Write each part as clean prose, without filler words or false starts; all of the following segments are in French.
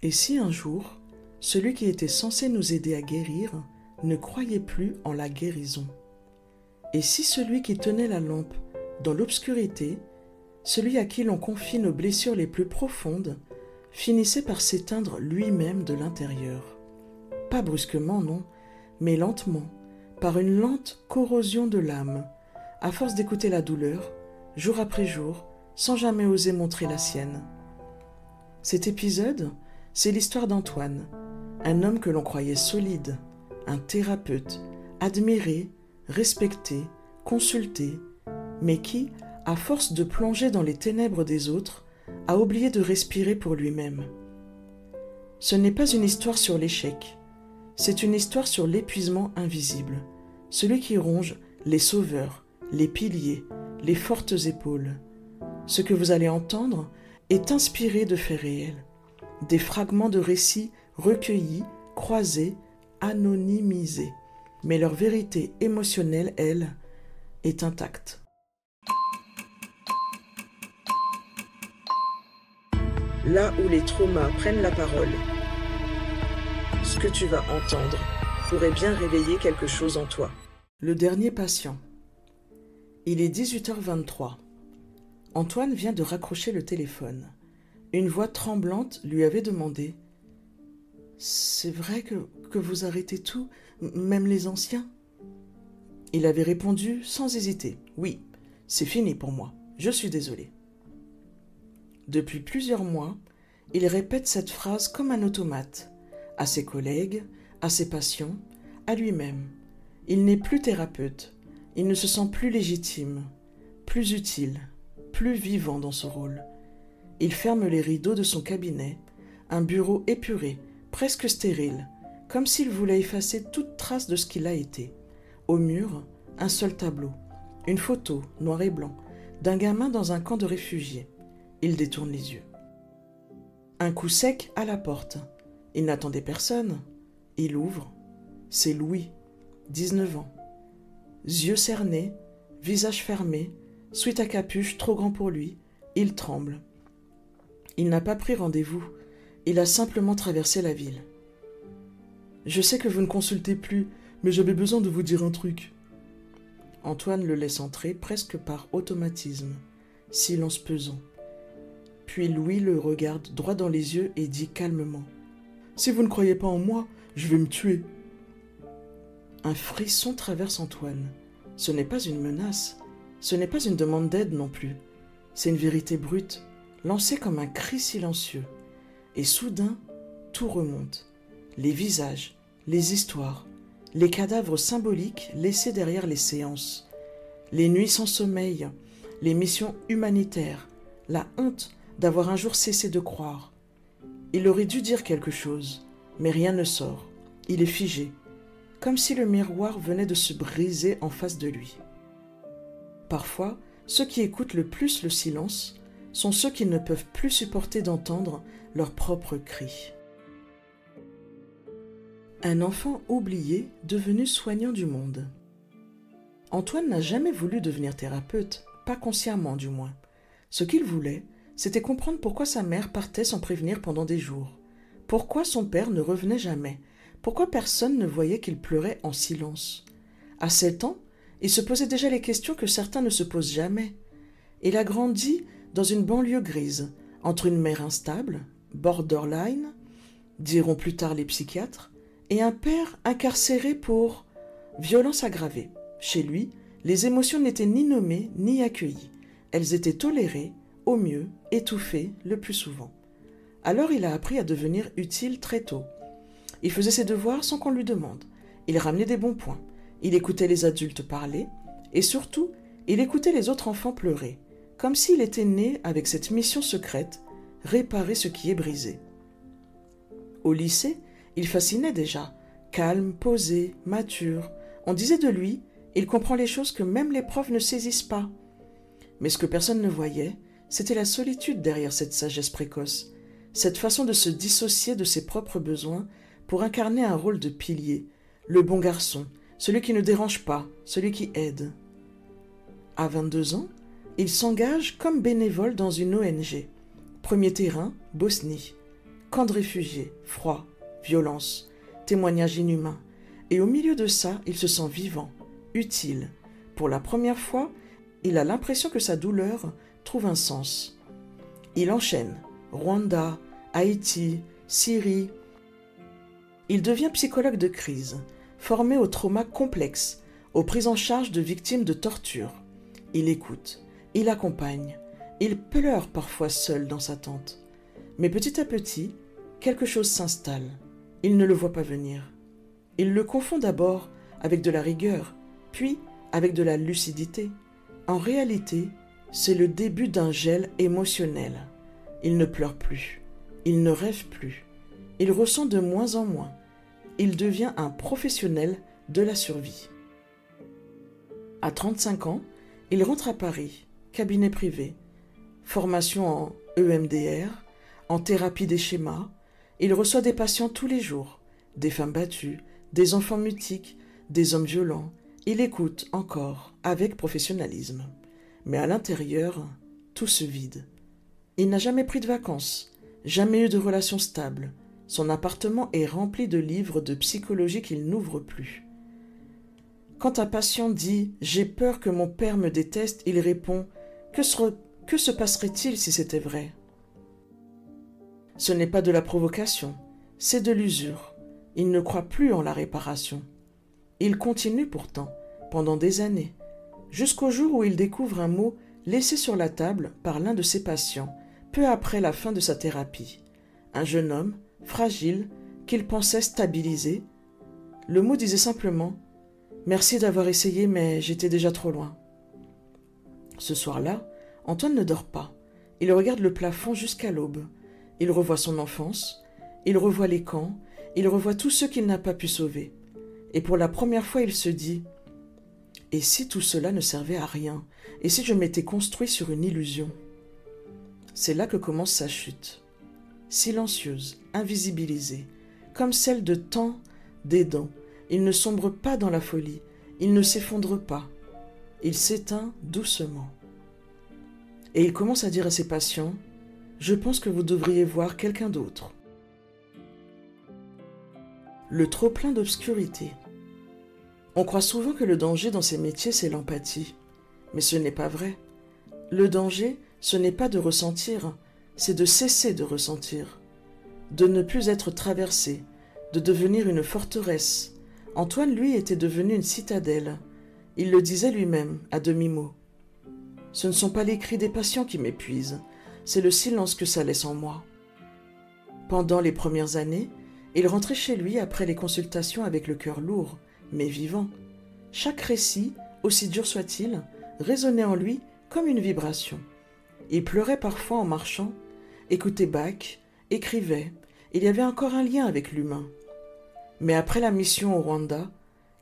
Et si un jour, celui qui était censé nous aider à guérir ne croyait plus en la guérison? Et si celui qui tenait la lampe dans l'obscurité, celui à qui l'on confie nos blessures les plus profondes, finissait par s'éteindre lui-même de l'intérieur? Pas brusquement, non, mais lentement, par une lente corrosion de l'âme, à force d'écouter la douleur, jour après jour, sans jamais oser montrer la sienne. Cet épisode, c'est l'histoire d'Antoine, un homme que l'on croyait solide, un thérapeute, admiré, respecté, consulté, mais qui, à force de plonger dans les ténèbres des autres, a oublié de respirer pour lui-même. Ce n'est pas une histoire sur l'échec, c'est une histoire sur l'épuisement invisible, celui qui ronge les sauveurs, les piliers, les fortes épaules. Ce que vous allez entendre est inspiré de faits réels, des fragments de récits recueillis, croisés, anonymisés, mais leur vérité émotionnelle, elle, est intacte. Là où les traumas prennent la parole, ce que tu vas entendre pourrait bien réveiller quelque chose en toi. Le dernier patient. Il est 18h23. Antoine vient de raccrocher le téléphone. Une voix tremblante lui avait demandé « C'est vrai que vous arrêtez tout, même les anciens ?» Il avait répondu sans hésiter « Oui, c'est fini pour moi, je suis désolé. » Depuis plusieurs mois, il répète cette phrase comme un automate, à ses collègues, à ses patients, à lui-même. Il n'est plus thérapeute, il ne se sent plus légitime, plus utile, plus vivant dans ce rôle. Il ferme les rideaux de son cabinet, un bureau épuré, presque stérile, comme s'il voulait effacer toute trace de ce qu'il a été. Au mur, un seul tableau, une photo, noir et blanc, d'un gamin dans un camp de réfugiés. Il détourne les yeux. Un coup sec à la porte. Il n'attendait personne. Il ouvre. C'est Louis, 19 ans. Yeux cernés, visage fermé, sweat à capuche trop grand pour lui, il tremble. Il n'a pas pris rendez-vous. Il a simplement traversé la ville. « Je sais que vous ne consultez plus, mais j'avais besoin de vous dire un truc. » Antoine le laisse entrer presque par automatisme. Silence pesant. Puis Louis le regarde droit dans les yeux et dit calmement « Si vous ne croyez pas en moi, je vais me tuer. » Un frisson traverse Antoine. Ce n'est pas une menace. Ce n'est pas une demande d'aide non plus. C'est une vérité brute, lancée comme un cri silencieux. Et soudain, tout remonte. Les visages, les histoires, les cadavres symboliques laissés derrière les séances, les nuits sans sommeil, les missions humanitaires, la honte d'avoir un jour cessé de croire. Il aurait dû dire quelque chose, mais rien ne sort. Il est figé, comme si le miroir venait de se briser en face de lui. Parfois, ceux qui écoutent le plus le silence sont ceux qui ne peuvent plus supporter d'entendre leurs propres cris. Un enfant oublié devenu soignant du monde. Antoine n'a jamais voulu devenir thérapeute, pas consciemment du moins. Ce qu'il voulait, c'était comprendre pourquoi sa mère partait sans prévenir pendant des jours. Pourquoi son père ne revenait jamais. Pourquoi personne ne voyait qu'il pleurait en silence. À 7 ans, il se posait déjà les questions que certains ne se posent jamais. Il a grandi dans une banlieue grise, entre une mère instable, borderline, diront plus tard les psychiatres, et un père incarcéré pour violence aggravée. Chez lui, les émotions n'étaient ni nommées ni accueillies. Elles étaient tolérées, au mieux, étouffées le plus souvent. Alors il a appris à devenir utile très tôt. Il faisait ses devoirs sans qu'on lui demande. Il ramenait des bons points. Il écoutait les adultes parler. Et surtout, il écoutait les autres enfants pleurer, comme s'il était né avec cette mission secrète, réparer ce qui est brisé. Au lycée, il fascinait déjà, calme, posé, mature. On disait de lui, il comprend les choses que même les profs ne saisissent pas. Mais ce que personne ne voyait, c'était la solitude derrière cette sagesse précoce, cette façon de se dissocier de ses propres besoins pour incarner un rôle de pilier, le bon garçon, celui qui ne dérange pas, celui qui aide. À 22 ans, il s'engage comme bénévole dans une ONG. Premier terrain, Bosnie. camp de réfugiés, froid, violence, témoignages inhumains. Et au milieu de ça, il se sent vivant, utile. Pour la première fois, il a l'impression que sa douleur trouve un sens. Il enchaîne Rwanda, Haïti, Syrie. Il devient psychologue de crise, formé au trauma complexe, aux prises en charge de victimes de torture. Il écoute, il accompagne, il pleure parfois seul dans sa tente. Mais petit à petit, quelque chose s'installe. Il ne le voit pas venir. Il le confond d'abord avec de la rigueur, puis avec de la lucidité. En réalité, c'est le début d'un gel émotionnel. Il ne pleure plus, il ne rêve plus, il ressent de moins en moins. Il devient un professionnel de la survie. À 35 ans, il rentre à Paris, cabinet privé, formation en EMDR, en thérapie des schémas. Il reçoit des patients tous les jours, des femmes battues, des enfants mutiques, des hommes violents. Il écoute encore, avec professionnalisme. Mais à l'intérieur, tout se vide. Il n'a jamais pris de vacances, jamais eu de relations stables. Son appartement est rempli de livres de psychologie qu'il n'ouvre plus. Quand un patient dit « J'ai peur que mon père me déteste », il répond « Que se passerait-il si c'était vrai ?» Ce n'est pas de la provocation, c'est de l'usure. Il ne croit plus en la réparation. Il continue pourtant, pendant des années, jusqu'au jour où il découvre un mot laissé sur la table par l'un de ses patients, peu après la fin de sa thérapie. Un jeune homme, fragile, qu'il pensait stabiliser. Le mot disait simplement « Merci d'avoir essayé, mais j'étais déjà trop loin ». Ce soir-là, Antoine ne dort pas. Il regarde le plafond jusqu'à l'aube. Il revoit son enfance, il revoit les camps, il revoit tous ceux qu'il n'a pas pu sauver. Et pour la première fois, il se dit « Et si tout cela ne servait à rien? Et si je m'étais construit sur une illusion ?» C'est là que commence sa chute. Silencieuse, invisibilisée, comme celle de tant d'aidants. Il ne sombre pas dans la folie, il ne s'effondre pas. Il s'éteint doucement. Et il commence à dire à ses patients « Je pense que vous devriez voir quelqu'un d'autre. » Le trop-plein d'obscurité. On croit souvent que le danger dans ces métiers, c'est l'empathie. Mais ce n'est pas vrai. Le danger, ce n'est pas de ressentir, c'est de cesser de ressentir. De ne plus être traversé, de devenir une forteresse. Antoine, lui, était devenu une citadelle. Il le disait lui-même, à demi-mot. Ce ne sont pas les cris des patients qui m'épuisent, c'est le silence que ça laisse en moi. Pendant les premières années, il rentrait chez lui après les consultations avec le cœur lourd, mais vivant. Chaque récit, aussi dur soit-il, résonnait en lui comme une vibration. Il pleurait parfois en marchant, écoutait Bach, écrivait. Il y avait encore un lien avec l'humain. Mais après la mission au Rwanda,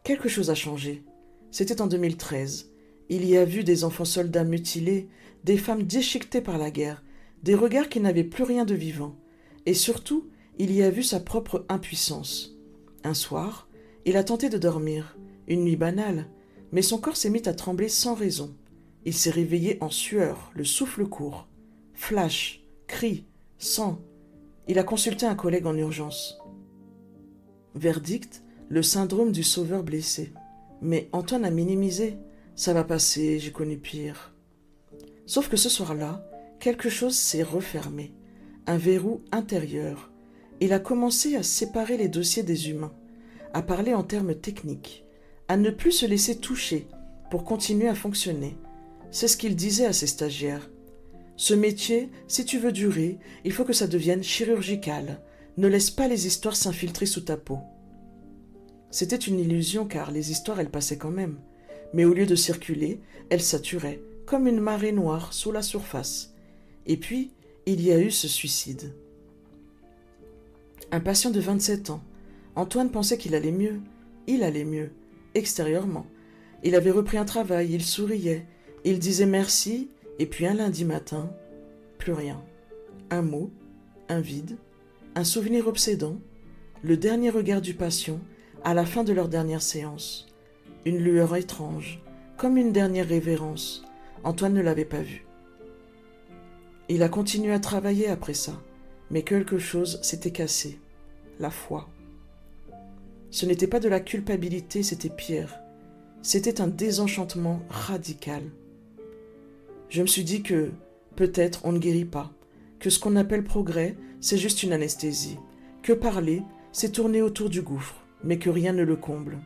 quelque chose a changé. C'était en 2013. Il y a vu des enfants soldats mutilés, des femmes déchiquetées par la guerre, des regards qui n'avaient plus rien de vivant. Et surtout, il y a vu sa propre impuissance. Un soir, il a tenté de dormir, une nuit banale, mais son corps s'est mis à trembler sans raison. Il s'est réveillé en sueur, le souffle court. Flash, cris, sang. Il a consulté un collègue en urgence. Verdict, le syndrome du sauveur blessé. Mais Antoine a minimisé. Ça va passer, j'ai connu pire. Sauf que ce soir-là, quelque chose s'est refermé. Un verrou intérieur. Il a commencé à séparer les dossiers des humains, à parler en termes techniques, à ne plus se laisser toucher pour continuer à fonctionner. C'est ce qu'il disait à ses stagiaires. Ce métier, si tu veux durer, il faut que ça devienne chirurgical. Ne laisse pas les histoires s'infiltrer sous ta peau. C'était une illusion car les histoires, elles passaient quand même. Mais au lieu de circuler, elles saturaient, comme une marée noire sous la surface. Et puis, il y a eu ce suicide. Un patient de 27 ans. Antoine pensait qu'il allait mieux. Il allait mieux, extérieurement. Il avait repris un travail, il souriait. Il disait merci, et puis un lundi matin, plus rien. Un mot, un vide, un souvenir obsédant, le dernier regard du patient à la fin de leur dernière séance. Une lueur étrange, comme une dernière révérence. Antoine ne l'avait pas vu. Il a continué à travailler après ça. Mais quelque chose s'était cassé, la foi. Ce n'était pas de la culpabilité, c'était pire. C'était un désenchantement radical. Je me suis dit que, peut-être, on ne guérit pas, que ce qu'on appelle progrès, c'est juste une anesthésie, que parler, c'est tourner autour du gouffre, mais que rien ne le comble.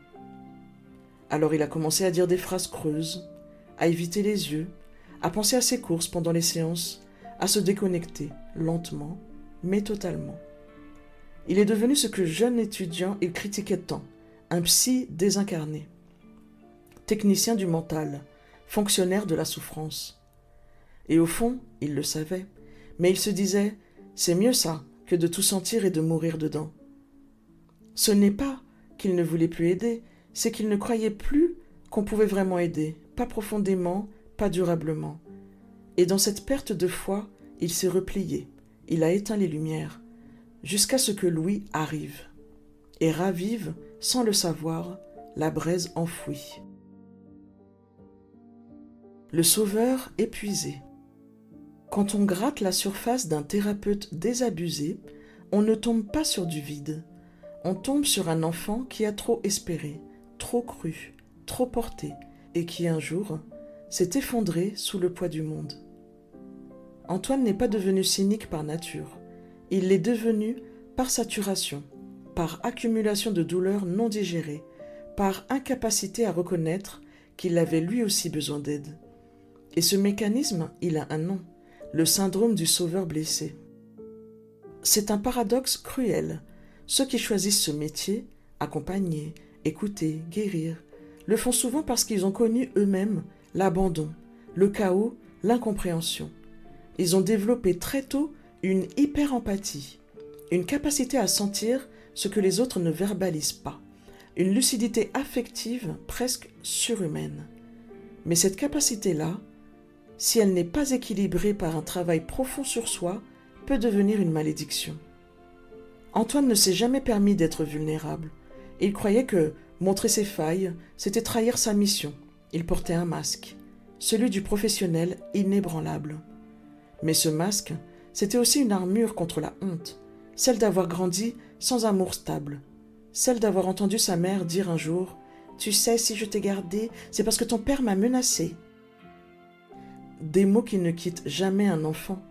Alors il a commencé à dire des phrases creuses, à éviter les yeux, à penser à ses courses pendant les séances, à se déconnecter, lentement, mais totalement. Il est devenu ce que jeune étudiant il critiquait tant, un psy désincarné. Technicien du mental, fonctionnaire de la souffrance. Et au fond, il le savait, mais il se disait « c'est mieux ça que de tout sentir et de mourir dedans ». Ce n'est pas qu'il ne voulait plus aider, c'est qu'il ne croyait plus qu'on pouvait vraiment aider, pas profondément, pas durablement. Et dans cette perte de foi, il s'est replié, il a éteint les lumières, jusqu'à ce que Louis arrive et ravive, sans le savoir, la braise enfouie. Le sauveur épuisé. Quand on gratte la surface d'un thérapeute désabusé, on ne tombe pas sur du vide. On tombe sur un enfant qui a trop espéré, trop cru, trop porté, et qui un jour s'est effondré sous le poids du monde. Antoine n'est pas devenu cynique par nature. Il l'est devenu par saturation, par accumulation de douleurs non digérées, par incapacité à reconnaître qu'il avait lui aussi besoin d'aide. Et ce mécanisme, il a un nom, le syndrome du sauveur blessé. C'est un paradoxe cruel. Ceux qui choisissent ce métier, accompagner, écouter, guérir, le font souvent parce qu'ils ont connu eux-mêmes l'abandon, le chaos, l'incompréhension. Ils ont développé très tôt une hyper-empathie, une capacité à sentir ce que les autres ne verbalisent pas, une lucidité affective presque surhumaine. Mais cette capacité-là, si elle n'est pas équilibrée par un travail profond sur soi, peut devenir une malédiction. Antoine ne s'est jamais permis d'être vulnérable. Il croyait que montrer ses failles, c'était trahir sa mission. Il portait un masque, celui du professionnel inébranlable. Mais ce masque, c'était aussi une armure contre la honte, celle d'avoir grandi sans amour stable, celle d'avoir entendu sa mère dire un jour « Tu sais, si je t'ai gardé, c'est parce que ton père m'a menacé ». Des mots qui ne quittent jamais un enfant,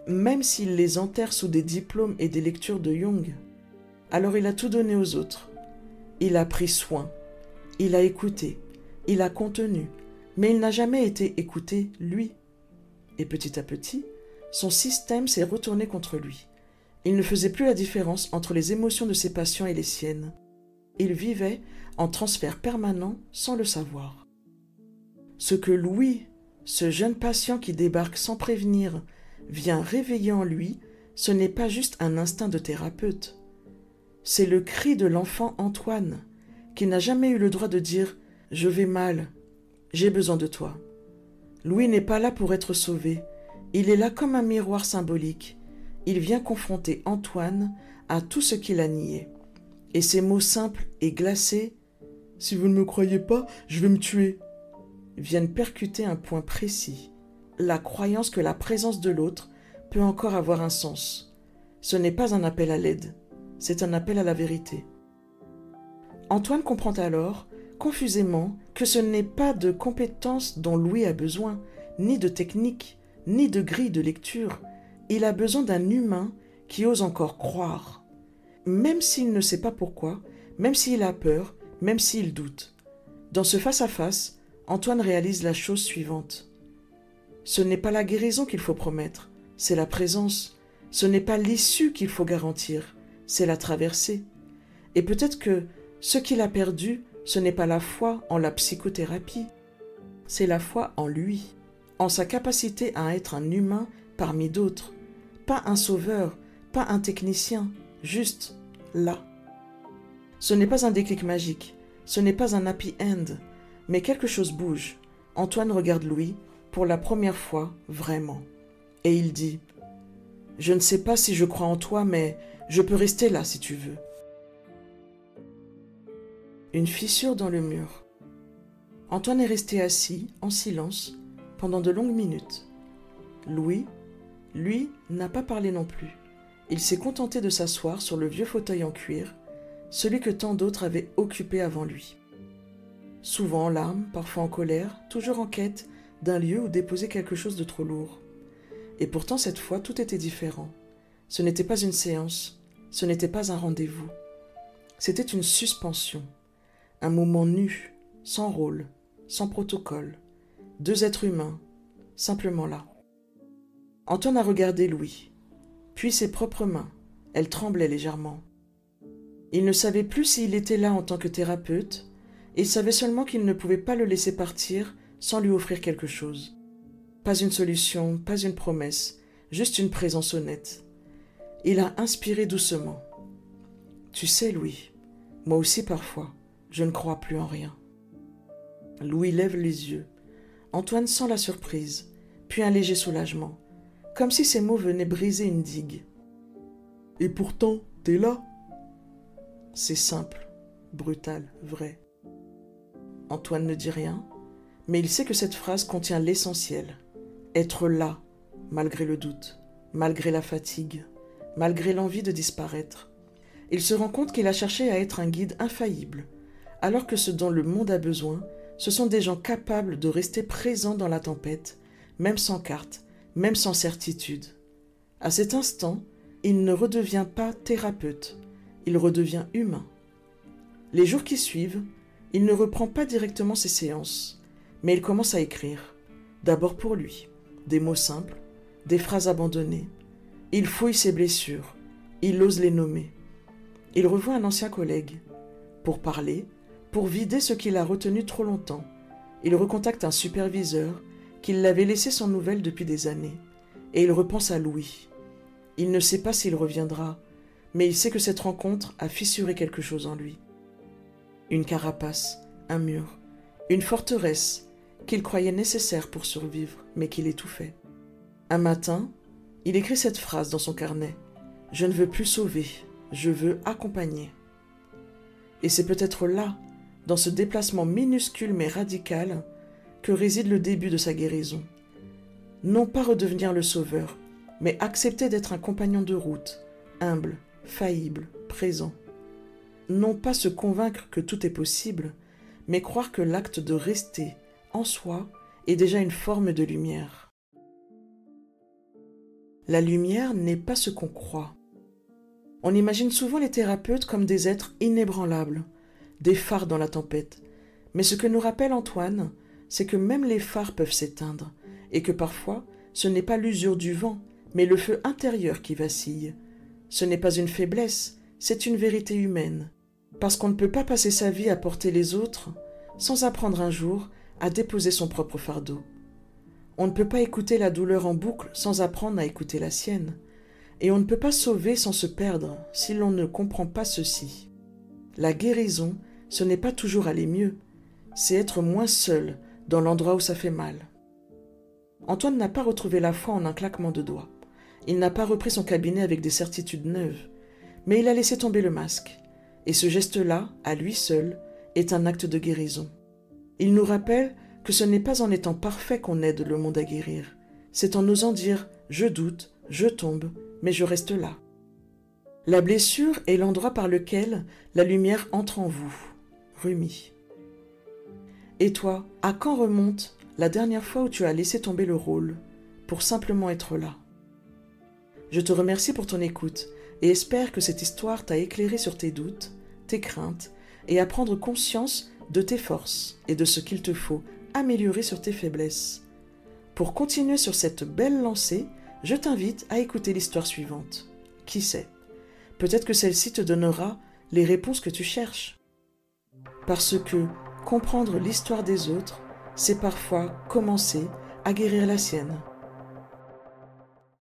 même s'il les enterre sous des diplômes et des lectures de Jung. Alors il a tout donné aux autres. Il a pris soin, il a écouté, il a contenu, mais il n'a jamais été écouté, lui. Et petit à petit, son système s'est retourné contre lui. Il ne faisait plus la différence entre les émotions de ses patients et les siennes. Il vivait en transfert permanent sans le savoir. Ce que Louis, ce jeune patient qui débarque sans prévenir, vient réveiller en lui, ce n'est pas juste un instinct de thérapeute. C'est le cri de l'enfant Antoine, qui n'a jamais eu le droit de dire « Je vais mal, j'ai besoin de toi ». Louis n'est pas là pour être sauvé, il est là comme un miroir symbolique. Il vient confronter Antoine à tout ce qu'il a nié. Et ces mots simples et glacés « Si vous ne me croyez pas, je vais me tuer » viennent percuter un point précis, la croyance que la présence de l'autre peut encore avoir un sens. Ce n'est pas un appel à l'aide, c'est un appel à la vérité. Antoine comprend alors, confusément, que ce n'est pas de compétences dont Louis a besoin, ni de technique, ni de grille de lecture. Il a besoin d'un humain qui ose encore croire, même s'il ne sait pas pourquoi, même s'il a peur, même s'il doute. Dans ce face-à-face, Antoine réalise la chose suivante. Ce n'est pas la guérison qu'il faut promettre, c'est la présence. Ce n'est pas l'issue qu'il faut garantir, c'est la traversée. Et peut-être que ce qu'il a perdu, ce n'est pas la foi en la psychothérapie, c'est la foi en lui, en sa capacité à être un humain parmi d'autres, pas un sauveur, pas un technicien, juste là. Ce n'est pas un déclic magique, ce n'est pas un happy end, mais quelque chose bouge. Antoine regarde Louis pour la première fois, vraiment. Et il dit « Je ne sais pas si je crois en toi, mais je peux rester là si tu veux. » Une fissure dans le mur. Antoine est resté assis, en silence, pendant de longues minutes. Louis, lui, n'a pas parlé non plus. Il s'est contenté de s'asseoir sur le vieux fauteuil en cuir, celui que tant d'autres avaient occupé avant lui. Souvent en larmes, parfois en colère, toujours en quête d'un lieu où déposer quelque chose de trop lourd. Et pourtant cette fois tout était différent. Ce n'était pas une séance, ce n'était pas un rendez-vous. C'était une suspension, un moment nu, sans rôle, sans protocole. Deux êtres humains, simplement là. Antoine a regardé Louis, puis ses propres mains. Elles tremblaient légèrement. Il ne savait plus s'il était là en tant que thérapeute, et il savait seulement qu'il ne pouvait pas le laisser partir sans lui offrir quelque chose. Pas une solution, pas une promesse, juste une présence honnête. Il a inspiré doucement. « Tu sais, Louis, moi aussi parfois, je ne crois plus en rien. » Louis lève les yeux. Antoine sent la surprise, puis un léger soulagement, comme si ces mots venaient briser une digue. « Et pourtant, t'es là ?» C'est simple, brutal, vrai. Antoine ne dit rien, mais il sait que cette phrase contient l'essentiel. Être là, malgré le doute, malgré la fatigue, malgré l'envie de disparaître. Il se rend compte qu'il a cherché à être un guide infaillible, alors que ce dont le monde a besoin, ce sont des gens capables de rester présents dans la tempête, même sans carte, même sans certitude. À cet instant, il ne redevient pas thérapeute, il redevient humain. Les jours qui suivent, il ne reprend pas directement ses séances, mais il commence à écrire, d'abord pour lui, des mots simples, des phrases abandonnées. Il fouille ses blessures, il ose les nommer. Il revoit un ancien collègue. Pour parler, pour vider ce qu'il a retenu trop longtemps, il recontacte un superviseur qui l'avait laissé sans nouvelles depuis des années, et il repense à Louis. Il ne sait pas s'il reviendra, mais il sait que cette rencontre a fissuré quelque chose en lui. Une carapace, un mur, une forteresse qu'il croyait nécessaire pour survivre, mais qu'il étouffait. Un matin, il écrit cette phrase dans son carnet. « Je ne veux plus sauver, je veux accompagner. » Et c'est peut-être là, dans ce déplacement minuscule mais radical, que réside le début de sa guérison. Non pas redevenir le sauveur, mais accepter d'être un compagnon de route, humble, faillible, présent. Non pas se convaincre que tout est possible, mais croire que l'acte de rester en soi est déjà une forme de lumière. La lumière n'est pas ce qu'on croit. On imagine souvent les thérapeutes comme des êtres inébranlables, des phares dans la tempête. Mais ce que nous rappelle Antoine, c'est que même les phares peuvent s'éteindre, et que parfois, ce n'est pas l'usure du vent, mais le feu intérieur qui vacille. Ce n'est pas une faiblesse, c'est une vérité humaine. Parce qu'on ne peut pas passer sa vie à porter les autres sans apprendre un jour à déposer son propre fardeau. On ne peut pas écouter la douleur en boucle sans apprendre à écouter la sienne. Et on ne peut pas sauver sans se perdre si l'on ne comprend pas ceci. La guérison, ce n'est pas toujours aller mieux, c'est être moins seul dans l'endroit où ça fait mal. Antoine n'a pas retrouvé la foi en un claquement de doigts. Il n'a pas repris son cabinet avec des certitudes neuves, mais il a laissé tomber le masque. Et ce geste-là, à lui seul, est un acte de guérison. Il nous rappelle que ce n'est pas en étant parfait qu'on aide le monde à guérir. C'est en osant dire « je doute, je tombe, mais je reste là ». La blessure est l'endroit par lequel la lumière entre en vous. Rumi. Et toi, à quand remonte la dernière fois où tu as laissé tomber le rôle pour simplement être là? Je te remercie pour ton écoute et espère que cette histoire t'a éclairé sur tes doutes, tes craintes et à prendre conscience de tes forces et de ce qu'il te faut améliorer sur tes faiblesses. Pour continuer sur cette belle lancée, je t'invite à écouter l'histoire suivante. Qui sait? Peut-être que celle-ci te donnera les réponses que tu cherches. Parce que comprendre l'histoire des autres, c'est parfois commencer à guérir la sienne.